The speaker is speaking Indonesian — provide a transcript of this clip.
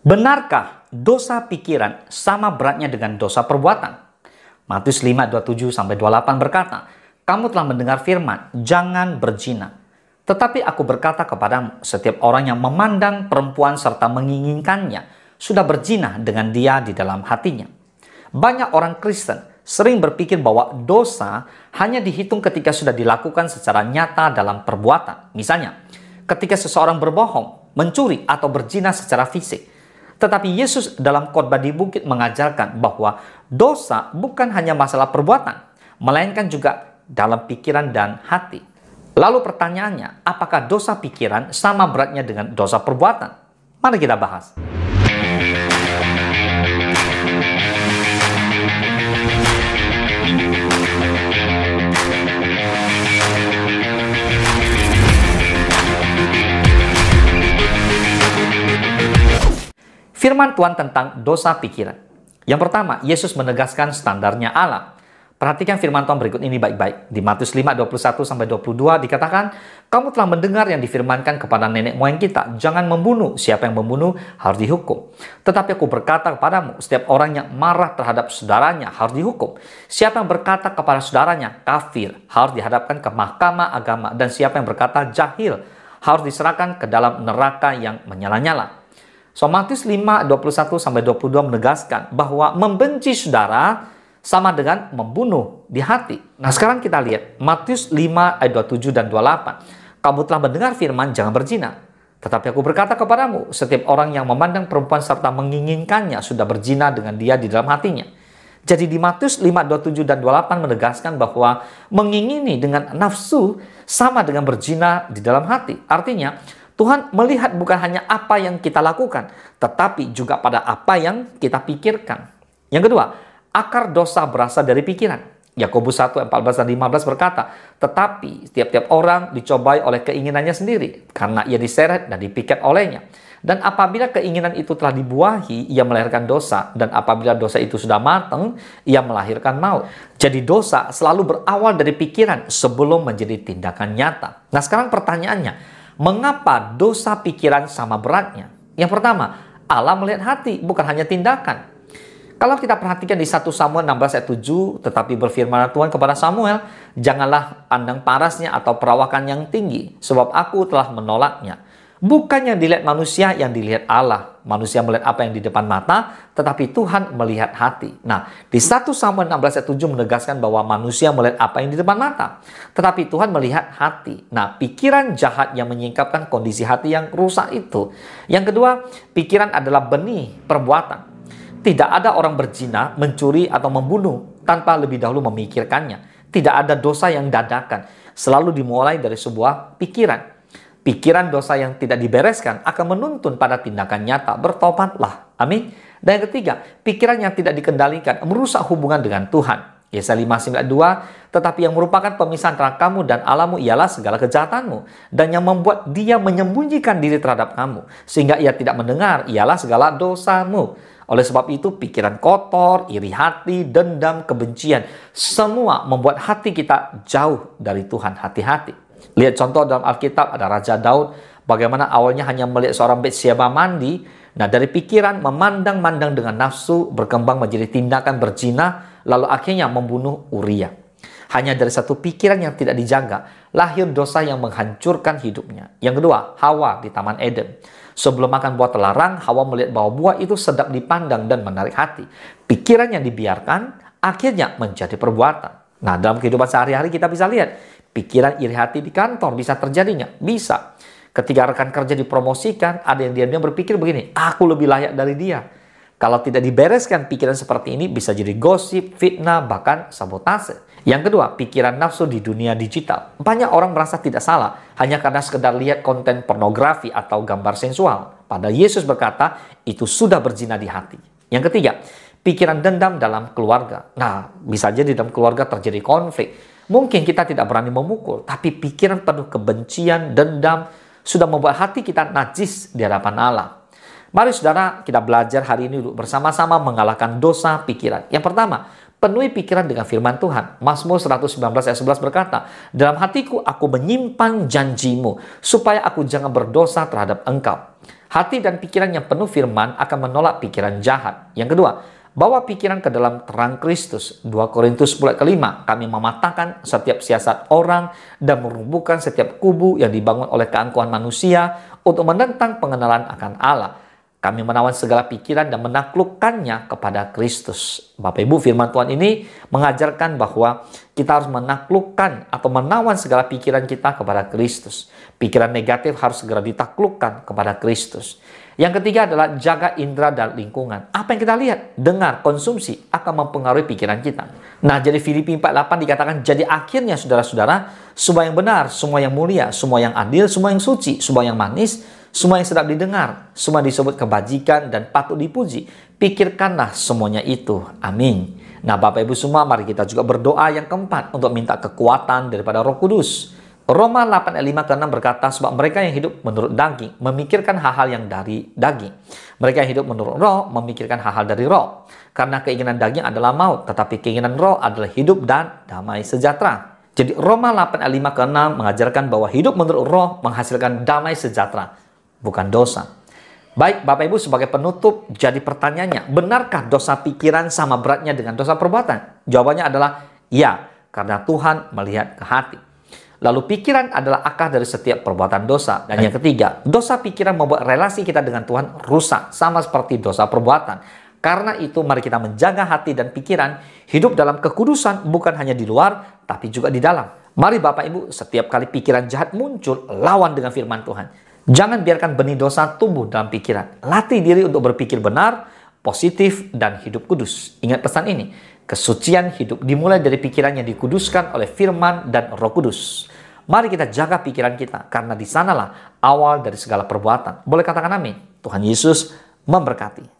Benarkah dosa pikiran sama beratnya dengan dosa perbuatan? Matius 5:27-28 berkata, "Kamu telah mendengar firman, jangan berzina. Tetapi aku berkata kepadamu, setiap orang yang memandang perempuan serta menginginkannya, sudah berzina dengan dia di dalam hatinya." Banyak orang Kristen sering berpikir bahwa dosa hanya dihitung ketika sudah dilakukan secara nyata dalam perbuatan. Misalnya, ketika seseorang berbohong, mencuri, atau berzina secara fisik. Tetapi Yesus dalam khotbah di bukit mengajarkan bahwa dosa bukan hanya masalah perbuatan, melainkan juga dalam pikiran dan hati. Lalu pertanyaannya, apakah dosa pikiran sama beratnya dengan dosa perbuatan? Mari kita bahas. Firman Tuhan tentang dosa pikiran. Yang pertama, Yesus menegaskan standarnya Allah. Perhatikan firman Tuhan berikut ini baik-baik. Di Matius 5:21-22 dikatakan, "Kamu telah mendengar yang difirmankan kepada nenek moyang kita, jangan membunuh, siapa yang membunuh harus dihukum. Tetapi aku berkata kepadamu, setiap orang yang marah terhadap saudaranya harus dihukum. Siapa yang berkata kepada saudaranya kafir harus dihadapkan ke mahkamah agama, dan siapa yang berkata jahil harus diserahkan ke dalam neraka yang menyala-nyala." So, Matius 5:21-22 menegaskan bahwa membenci saudara sama dengan membunuh di hati. Nah, sekarang kita lihat Matius 5:27 dan 28. "Kamu telah mendengar firman, jangan berzina. Tetapi aku berkata kepadamu, setiap orang yang memandang perempuan serta menginginkannya sudah berzina dengan dia di dalam hatinya." Jadi di Matius 5:27 dan 28 menegaskan bahwa mengingini dengan nafsu sama dengan berzina di dalam hati. Artinya, Tuhan melihat bukan hanya apa yang kita lakukan, tetapi juga pada apa yang kita pikirkan. Yang kedua, akar dosa berasal dari pikiran. Yakobus 1:14 dan 15 berkata, "Tetapi tiap-tiap orang dicobai oleh keinginannya sendiri, karena ia diseret dan dipikat olehnya. Dan apabila keinginan itu telah dibuahi, ia melahirkan dosa. Dan apabila dosa itu sudah matang, ia melahirkan maut." Jadi dosa selalu berawal dari pikiran sebelum menjadi tindakan nyata. Nah, sekarang pertanyaannya, mengapa dosa pikiran sama beratnya? Yang pertama, Allah melihat hati, bukan hanya tindakan. Kalau kita perhatikan di 1 Samuel 16 ayat 7, "Tetapi berfirman Tuhan kepada Samuel, janganlah pandang parasnya atau perawakan yang tinggi, sebab aku telah menolaknya." Bukan yang dilihat manusia, yang dilihat Allah. Manusia melihat apa yang di depan mata, tetapi Tuhan melihat hati. Nah, di 1 Samuel 16 ayat 7 menegaskan bahwa manusia melihat apa yang di depan mata, tetapi Tuhan melihat hati. Nah, pikiran jahat yang menyingkapkan kondisi hati yang rusak itu. Yang kedua, pikiran adalah benih perbuatan. Tidak ada orang berzina, mencuri, atau membunuh tanpa lebih dahulu memikirkannya. Tidak ada dosa yang dadakan. Selalu dimulai dari sebuah pikiran. Pikiran dosa yang tidak dibereskan akan menuntun pada tindakan nyata. Bertobatlah. Amin. Dan yang ketiga, pikiran yang tidak dikendalikan merusak hubungan dengan Tuhan. Yesaya 5:9-2, "Tetapi yang merupakan pemisah antara kamu dan Allahmu ialah segala kejahatanmu. Dan yang membuat dia menyembunyikan diri terhadap kamu, sehingga ia tidak mendengar, ialah segala dosamu. Oleh sebab itu, pikiran kotor, iri hati, dendam, kebencian, semua membuat hati kita jauh dari Tuhan. Hati-hati." Lihat contoh dalam Alkitab, ada Raja Daud, bagaimana awalnya hanya melihat seorang Batsyeba mandi. Nah, dari pikiran memandang-mandang dengan nafsu, berkembang menjadi tindakan berzina, lalu akhirnya membunuh Uria. Hanya dari satu pikiran yang tidak dijaga, lahir dosa yang menghancurkan hidupnya. Yang kedua, Hawa di Taman Eden. Sebelum makan buah terlarang, Hawa melihat bahwa buah itu sedap dipandang dan menarik hati. Pikiran yang dibiarkan akhirnya menjadi perbuatan. Nah, dalam kehidupan sehari-hari kita bisa lihat, pikiran iri hati di kantor bisa terjadinya. Bisa. Ketika rekan kerja dipromosikan, ada yang diam-diam berpikir begini, "Aku lebih layak dari dia." Kalau tidak dibereskan pikiran seperti ini, bisa jadi gosip, fitnah, bahkan sabotase. Yang kedua, pikiran nafsu di dunia digital. Banyak orang merasa tidak salah hanya karena sekedar lihat konten pornografi atau gambar sensual. Padahal Yesus berkata, itu sudah berzina di hati. Yang ketiga, pikiran dendam dalam keluarga. Nah, bisa jadi dalam keluarga terjadi konflik. Mungkin kita tidak berani memukul, tapi pikiran penuh kebencian, dendam, sudah membuat hati kita najis di hadapan Allah. Mari saudara, kita belajar hari ini bersama-sama mengalahkan dosa pikiran. Yang pertama, penuhi pikiran dengan firman Tuhan. Mazmur 119 ayat 11 berkata, "Dalam hatiku aku menyimpan janjimu, supaya aku jangan berdosa terhadap engkau." Hati dan pikiran yang penuh firman akan menolak pikiran jahat. Yang kedua, bawa pikiran ke dalam terang Kristus. 2 Korintus 10 ayat ke-5, kami mematahkan setiap siasat orang dan merumbuhkan setiap kubu yang dibangun oleh keangkuhan manusia untuk menentang pengenalan akan Allah. Kami menawan segala pikiran dan menaklukkannya kepada Kristus. Bapak Ibu, firman Tuhan ini mengajarkan bahwa kita harus menaklukkan atau menawan segala pikiran kita kepada Kristus. Pikiran negatif harus segera ditaklukkan kepada Kristus. Yang ketiga adalah jaga indera dan lingkungan. Apa yang kita lihat, dengar, konsumsi akan mempengaruhi pikiran kita. Nah, jadi Filipi 4:8 dikatakan, jadi akhirnya saudara-saudara, semua yang benar, semua yang mulia, semua yang adil, semua yang suci, semua yang manis, semua yang sedap didengar, semua disebut kebajikan dan patut dipuji, pikirkanlah semuanya itu. Amin. Nah, Bapak Ibu semua, mari kita juga berdoa yang keempat untuk minta kekuatan daripada Roh Kudus. Roma 8 ayat 5 ke 6 berkata, sebab mereka yang hidup menurut daging memikirkan hal-hal yang dari daging. Mereka yang hidup menurut roh memikirkan hal-hal dari roh. Karena keinginan daging adalah maut, tetapi keinginan roh adalah hidup dan damai sejahtera. Jadi Roma 8 ayat 5 ke 6 mengajarkan bahwa hidup menurut roh menghasilkan damai sejahtera, bukan dosa. Baik, Bapak Ibu, sebagai penutup, jadi pertanyaannya, benarkah dosa pikiran sama beratnya dengan dosa perbuatan? Jawabannya adalah ya, karena Tuhan melihat ke hati. Lalu pikiran adalah akar dari setiap perbuatan dosa. Dan yang ketiga, dosa pikiran membuat relasi kita dengan Tuhan rusak, sama seperti dosa perbuatan. Karena itu mari kita menjaga hati dan pikiran, hidup dalam kekudusan bukan hanya di luar, tapi juga di dalam. Mari Bapak Ibu, setiap kali pikiran jahat muncul, lawan dengan firman Tuhan. Jangan biarkan benih dosa tumbuh dalam pikiran. Latih diri untuk berpikir benar, positif, dan hidup kudus. Ingat pesan ini, kesucian hidup dimulai dari pikiran yang dikuduskan oleh firman dan Roh Kudus. Mari kita jaga pikiran kita, karena di sanalah awal dari segala perbuatan. Boleh katakan amin. Tuhan Yesus memberkati.